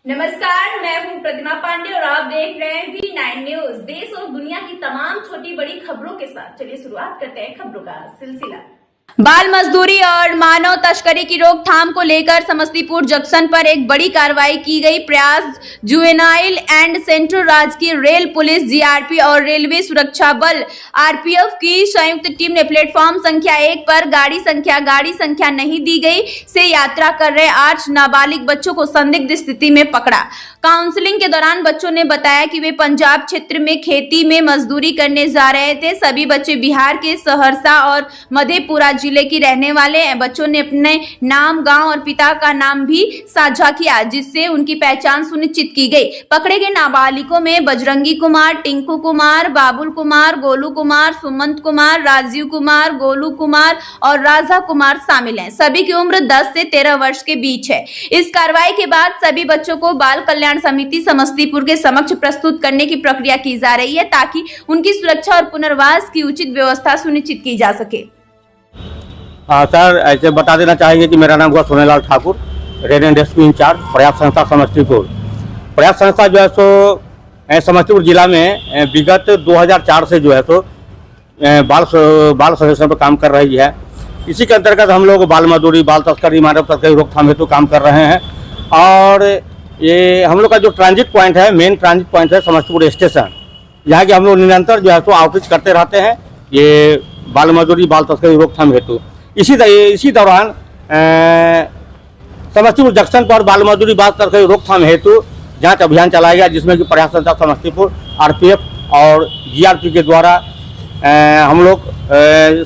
नमस्कार, मैं हूं प्रतिमा पांडे और आप देख रहे हैं V9 न्यूज। देश और दुनिया की तमाम छोटी बड़ी खबरों के साथ चलिए शुरुआत करते हैं खबरों का सिलसिला। बाल मजदूरी और मानव तस्करी की रोकथाम को लेकर समस्तीपुर जंक्शन पर एक बड़ी कार्रवाई की गई। प्रयास जुवेनाइल एंड सेंट्रल राजकीय रेल पुलिस जीआरपी और रेलवे सुरक्षा बल आरपीएफ की संयुक्त टीम ने प्लेटफॉर्म संख्या 1 पर गाड़ी संख्या नहीं दी गई से यात्रा कर रहे 8 नाबालिग बच्चों को संदिग्ध स्थिति में पकड़ा। काउंसलिंग के दौरान बच्चों ने बताया कि वे पंजाब क्षेत्र में खेती में मजदूरी करने जा रहे थे। सभी बच्चे बिहार के सहरसा और मधेपुरा जिले की रहने वाले हैं। बच्चों ने अपने नाम, गांव और पिता का नाम भी साझा किया, जिससे उनकी पहचान सुनिश्चित की गई। पकड़े गए नाबालिगों में बजरंगी कुमार, टिंकू कुमार, बाबुल कुमार, गोलू कुमार, सुमंत कुमार, राजीव कुमार, गोलू कुमार और राजा कुमार शामिल हैं। सभी की उम्र 10 से 13 वर्ष के बीच है। इस कार्रवाई के बाद सभी बच्चों को बाल कल्याण समिति समस्तीपुर के समक्ष प्रस्तुत करने की प्रक्रिया की जा रही है, ताकि उनकी सुरक्षा और पुनर्वास की उचित व्यवस्था सुनिश्चित की जा सके। सर, ऐसे बता देना चाहेंगे कि मेरा नाम हुआ Sonelal Thakur, raid and rescue in-charge Prayas संस्था समस्तीपुर। प्रयास संस्था जो है सो समस्तीपुर जिला में विगत 2004 से जो है सो बाल संरक्षण पर काम कर रही है। इसी के अंतर्गत हम लोग बाल मजदूरी, बाल तस्करी, मानव तस्करी रोकथाम हेतु काम कर रहे हैं। और ये हम लोग का जो ट्रांजिट पॉइंट है, मेन ट्रांजिट पॉइंट है समस्तीपुर स्टेशन। यहाँ के हम लोग निरंतर जो है सो आउटरीच करते रहते हैं ये बाल मजदूरी, बाल तस्करी रोकथाम हेतु। इसी दौरान समस्तीपुर जंक्शन पर बाल मजदूरी, बाल तस्करी रोकथाम हेतु जांच अभियान चलाया गया, जिसमें कि प्रयास संस्था समस्तीपुर, आरपीएफ और जीआरपी के द्वारा हम लोग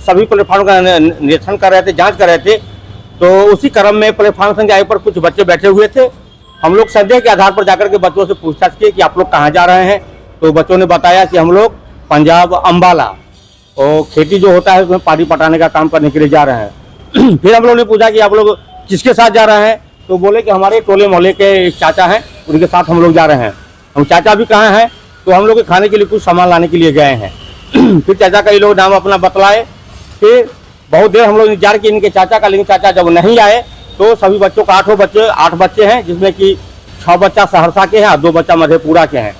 सभी प्लेटफॉर्म का निरीक्षण कर रहे थे, जांच कर रहे थे। तो उसी क्रम में प्लेटफॉर्म संख्या 1 पर कुछ बच्चे बैठे हुए थे। हम लोग संदेह के आधार पर जाकर के बच्चों से पूछताछ की कि आप लोग कहाँ जा रहे हैं। तो बच्चों ने बताया कि हम लोग पंजाब अम्बाला और खेती जो होता है उसमें पानी पटाने का काम करने के लिए जा रहे हैं। फिर हम लोग ने पूछा कि आप लोग किसके साथ जा रहे हैं। तो बोले कि हमारे टोले मोहल्ले के एक चाचा हैं, उनके साथ हम लोग जा रहे हैं। हम चाचा भी कहाँ हैं, तो हम लोग के खाने के लिए कुछ सामान लाने के लिए गए हैं। फिर चाचा का ये लोग नाम अपना बतलाए। फिर बहुत देर हम लोग इंतजार किए इनके चाचा का, लेकिन चाचा जब नहीं आए तो सभी बच्चों का 8 बच्चे हैं, जिसमें कि 6 बच्चा सहरसा के हैं और 2 बच्चा मधेपुरा के हैं।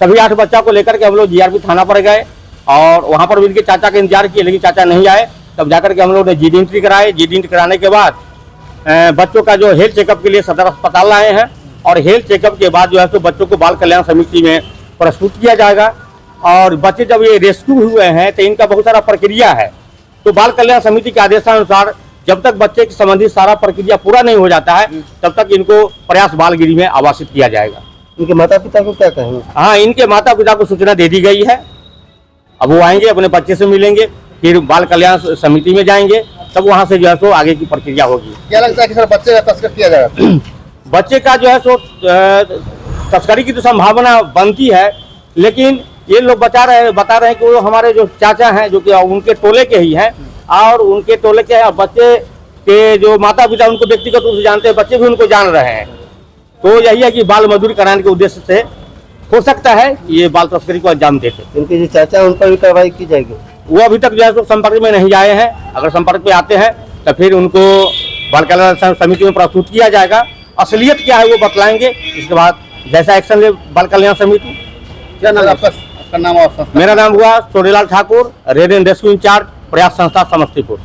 सभी 8 बच्चा को लेकर के हम लोग जीआरपी थाना पर गए और वहाँ पर भी इनके चाचा का इंतजार किए, लेकिन चाचा नहीं आए। तब जाकर के हम लोग ने जीडी एंट्री कराए। जीडी एंट्री कराने के बाद बच्चों का जो हेल्थ चेकअप के लिए सदर अस्पताल लाए हैं और हेल्थ चेकअप के बाद जो है तो बच्चों को बाल कल्याण समिति में प्रस्तुत किया जाएगा। और बच्चे जब ये रेस्क्यू हुए हैं तो इनका बहुत सारा प्रक्रिया है। तो बाल कल्याण समिति के आदेशानुसार जब तक बच्चे की संबंधित सारा प्रक्रिया पूरा नहीं हो जाता है, तब तक इनको प्रयास बालगिरी में आवासित किया जाएगा। इनके माता पिता को क्या कहेंगे? हाँ, इनके माता पिता को सूचना दे दी गई है। अब वो आएंगे, अपने बच्चे से मिलेंगे, फिर बाल कल्याण समिति में जाएंगे, तब वहाँ से जो है सो आगे की प्रक्रिया होगी। क्या लगता है कि सर बच्चे का तस्कर किया जाएगा? बच्चे का जो है सो तस्करी की तो संभावना बनती है, लेकिन ये लोग बता रहे हैं कि वो हमारे जो चाचा हैं, जो कि उनके टोले के ही हैं और उनके टोले के बच्चे के जो माता पिता उनको व्यक्तिगत रूप से जानते हैं, बच्चे भी उनको जान रहे हैं। तो यही है कि बाल मजदूरी कराने के उद्देश्य से हो सकता है ये बाल तस्करी को अंजाम देते। इनके जो चाचा उन पर भी कार्रवाई की जाएगी? वो अभी तक जो है संपर्क में नहीं आए हैं। अगर संपर्क में आते हैं तो फिर उनको बाल कल्याण समिति में प्रस्तुत किया जाएगा। असलियत क्या है वो बतलाएंगे, इसके बाद जैसा एक्शन ले बाल कल्याण समिति। क्या नाम आपका नाम? मेरा नाम हुआ Sonelal Thakur, raid and rescue in-charge Prayas संस्था समस्तीपुर।